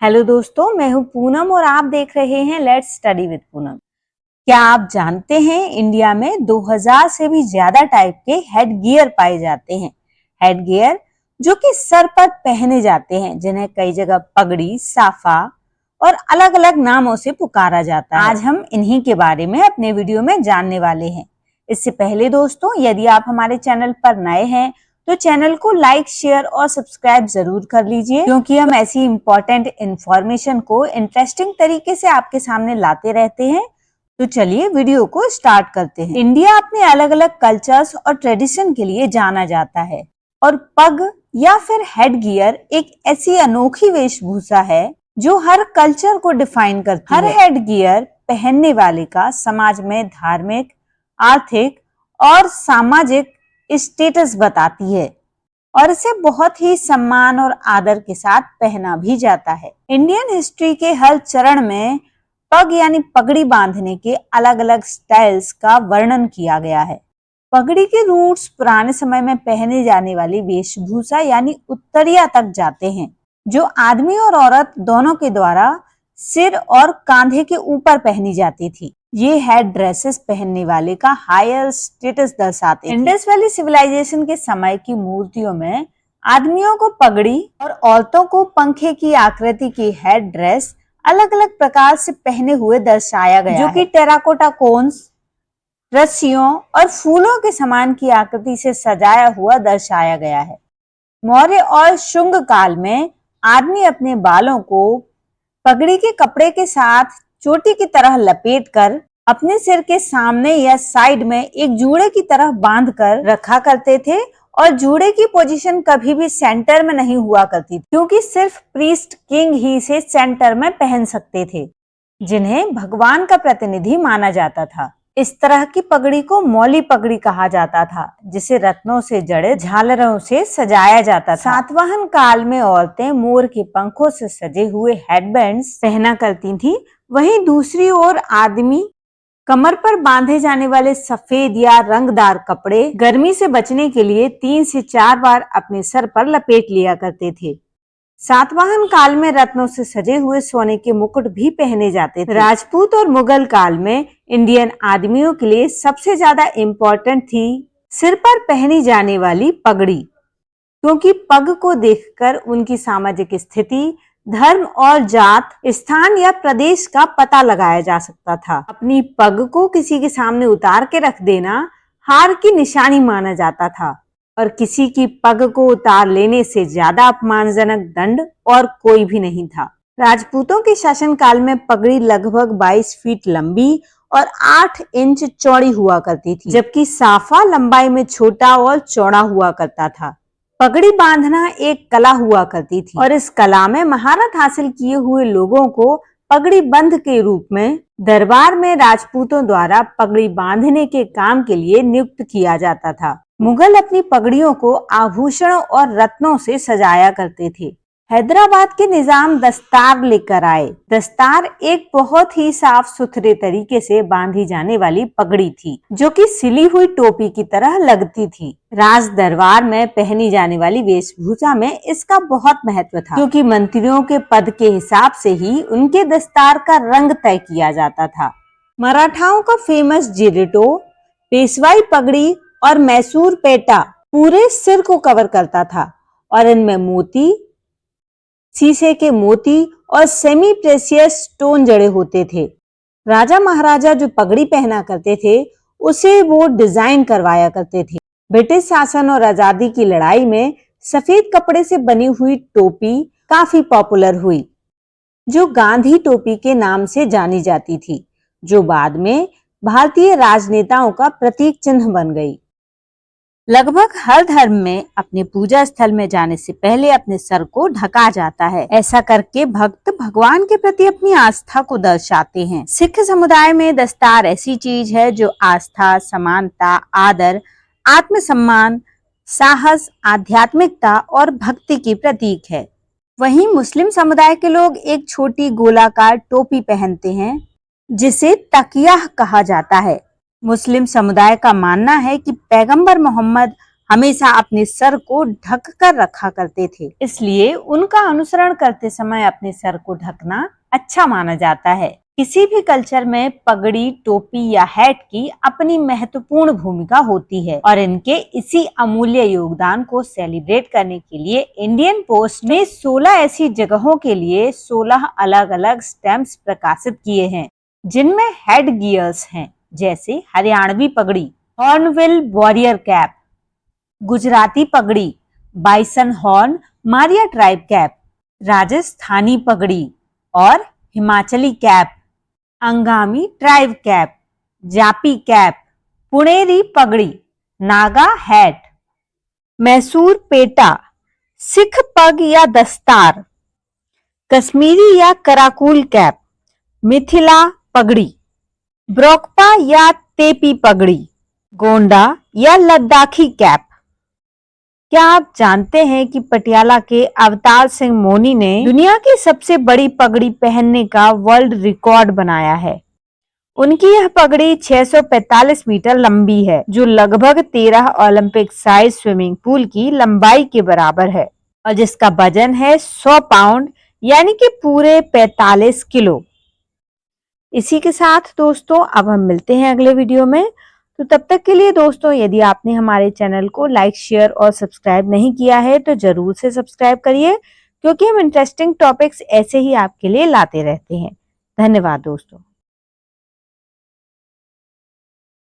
Hello दोस्तों, मैं हूं पूनम और आप देख रहे हैं लेट्स स्टडी विद पूनम। क्या आप जानते हैं इंडिया में 2000 से भी ज्यादा टाइप के हेड गियर पाए जाते हैं। हेड गियर जो कि सर पर पहने जाते हैं, जिन्हें कई जगह पगड़ी, साफा और अलग अलग नामों से पुकारा जाता है। आज हम इन्हीं के बारे में अपने वीडियो में जानने वाले हैं। इससे पहले दोस्तों, यदि आप हमारे चैनल पर नए हैं तो चैनल को लाइक, शेयर और सब्सक्राइब जरूर कर लीजिए, क्योंकि हम ऐसी इंपॉर्टेंट इंफॉर्मेशन को इंटरेस्टिंग तरीके से आपके सामने लाते रहते हैं। तो चलिए वीडियो को स्टार्ट करते हैं। इंडिया अपने अलग अलग कल्चर्स और ट्रेडिशन के लिए जाना जाता है और पग या फिर हेड गियर एक ऐसी अनोखी वेशभूषा है जो हर कल्चर को डिफाइन करती है। हर हेड गियर पहनने वाले का समाज में धार्मिक, आर्थिक और सामाजिक स्टेटस बताती है और इसे बहुत ही सम्मान और आदर के साथ पहना भी जाता है। इंडियन हिस्ट्री के हर चरण में पग यानी पगड़ी बांधने के अलग अलग स्टाइल्स का वर्णन किया गया है। पगड़ी के रूट्स पुराने समय में पहने जाने वाली वेशभूषा यानी उत्तरिया तक जाते हैं, जो आदमी और औरत दोनों के द्वारा सिर और कांधे के ऊपर पहनी जाती थी। ये हेड ड्रेसेस पहनने वाले का हायर स्टेटस दर्शाते थे। इंडस वैली सिविलाइजेशन के समय की मूर्तियों में आदमियों को पगड़ी और औरतों को पंखे की आकृति की हेड ड्रेस अलग अलग प्रकार से पहने हुए दर्शाया गया जो कि टेराकोटा कोन्स, रस्सियों और फूलों के समान की आकृति से सजाया हुआ दर्शाया गया है। मौर्य और शुंग काल में आदमी अपने बालों को पगड़ी के कपड़े के साथ चोटी की तरह लपेटकर अपने सिर के सामने या साइड में एक जूड़े की तरह बांध कर रखा करते थे और जूड़े की पोजीशन कभी भी सेंटर में नहीं हुआ करती थी, क्योंकि सिर्फ प्रीस्ट किंग ही इसे सेंटर में पहन सकते थे, जिन्हें भगवान का प्रतिनिधि माना जाता था। इस तरह की पगड़ी को मौली पगड़ी कहा जाता था, जिसे रत्नों से जड़े झालरों से सजाया जाता था। सातवाहन काल में औरतें मोर के पंखों से सजे हुए हेडबैंड्स पहना करती थीं। वहीं दूसरी ओर आदमी कमर पर बांधे जाने वाले सफेद या रंगदार कपड़े गर्मी से बचने के लिए 3 से 4 बार अपने सर पर लपेट लिया करते थे। सातवाहन काल में रत्नों से सजे हुए सोने के मुकुट भी पहने जाते थे। राजपूत और मुगल काल में इंडियन आदमियों के लिए सबसे ज्यादा इम्पोर्टेंट थी सिर पर पहनी जाने वाली पगड़ी, क्योंकि पग को देखकर उनकी सामाजिक स्थिति, धर्म और जात, स्थान या प्रदेश का पता लगाया जा सकता था। अपनी पग को किसी के सामने उतार के रख देना हार की निशानी माना जाता था और किसी की पग को उतार लेने से ज्यादा अपमानजनक दंड और कोई भी नहीं था। राजपूतों के शासनकाल में पगड़ी लगभग 22 फीट लंबी और 8 इंच चौड़ी हुआ करती थी, जबकि साफा लंबाई में छोटा और चौड़ा हुआ करता था। पगड़ी बांधना एक कला हुआ करती थी और इस कला में महारत हासिल किए हुए लोगों को पगड़ी बंध के रूप में दरबार में राजपूतों द्वारा पगड़ी बांधने के काम के लिए नियुक्त किया जाता था। मुगल अपनी पगड़ियों को आभूषणों और रत्नों से सजाया करते थे। हैदराबाद के निजाम दस्तार लेकर आए। दस्तार एक बहुत ही साफ सुथरे तरीके से बांधी जाने वाली पगड़ी थी, जो कि सिली हुई टोपी की तरह लगती थी। राज दरबार में पहनी जाने वाली वेशभूषा में इसका बहुत महत्व था, क्योंकि मंत्रियों के पद के हिसाब से ही उनके दस्तार का रंग तय किया जाता था। मराठाओं का फेमस जिरेटो, पेशवाई पगड़ी और मैसूर पेटा पूरे सिर को कवर करता था और इनमें मोती, शीशे के मोती और सेमी प्रेशियस स्टोन जड़े होते थे। राजा महाराजा जो पगड़ी पहना करते थे उसे वो डिजाइन करवाया करते थे। ब्रिटिश शासन और आजादी की लड़ाई में सफेद कपड़े से बनी हुई टोपी काफी पॉपुलर हुई, जो गांधी टोपी के नाम से जानी जाती थी, जो बाद में भारतीय राजनेताओं का प्रतीक चिन्ह बन गई। लगभग हर धर्म में अपने पूजा स्थल में जाने से पहले अपने सर को ढका जाता है। ऐसा करके भक्त भगवान के प्रति अपनी आस्था को दर्शाते हैं। सिख समुदाय में दस्तार ऐसी चीज है जो आस्था, समानता, आदर, आत्मसम्मान, साहस, आध्यात्मिकता और भक्ति की प्रतीक है। वहीं मुस्लिम समुदाय के लोग एक छोटी गोलाकार टोपी पहनते हैं, जिसे तकिया कहा जाता है। मुस्लिम समुदाय का मानना है कि पैगंबर मोहम्मद हमेशा अपने सर को ढक कर रखा करते थे, इसलिए उनका अनुसरण करते समय अपने सर को ढकना अच्छा माना जाता है। किसी भी कल्चर में पगड़ी, टोपी या हैट की अपनी महत्वपूर्ण भूमिका होती है और इनके इसी अमूल्य योगदान को सेलिब्रेट करने के लिए इंडियन पोस्ट ने 16 ऐसी जगहों के लिए 16 अलग अलग स्टैम्प्स प्रकाशित किए हैं, जिनमें हेड गियर्स हैं, जैसे हरियाणवी पगड़ी, हॉर्नबिल वॉरियर कैप, गुजराती पगड़ी, bison horn Maria tribe cap, Rajasthani पगड़ी और Himachali cap, Angami tribe cap, Japi cap, Puneri पगड़ी, नागा हैट, मैसूर पेटा, सिख पग या दस्तार, कश्मीरी या कराकूल कैप, मिथिला पगड़ी, ब्रोकपा या तेपी पगड़ी, गोंडा या लद्दाखी कैप। क्या आप जानते हैं कि पटियाला के अवतार सिंह मोनी ने दुनिया की सबसे बड़ी पगड़ी पहनने का वर्ल्ड रिकॉर्ड बनाया है। उनकी यह पगड़ी 645 मीटर लंबी है, जो लगभग 13 ओलंपिक साइज स्विमिंग पूल की लंबाई के बराबर है और जिसका वजन है 100 पाउंड यानी कि पूरे 45 किलो। इसी के साथ दोस्तों अब हम मिलते हैं अगले वीडियो में। तो तब तक के लिए दोस्तों, यदि आपने हमारे चैनल को लाइक, शेयर और सब्सक्राइब नहीं किया है तो जरूर से सब्सक्राइब करिए, क्योंकि हम इंटरेस्टिंग टॉपिक्स ऐसे ही आपके लिए लाते रहते हैं। धन्यवाद दोस्तों।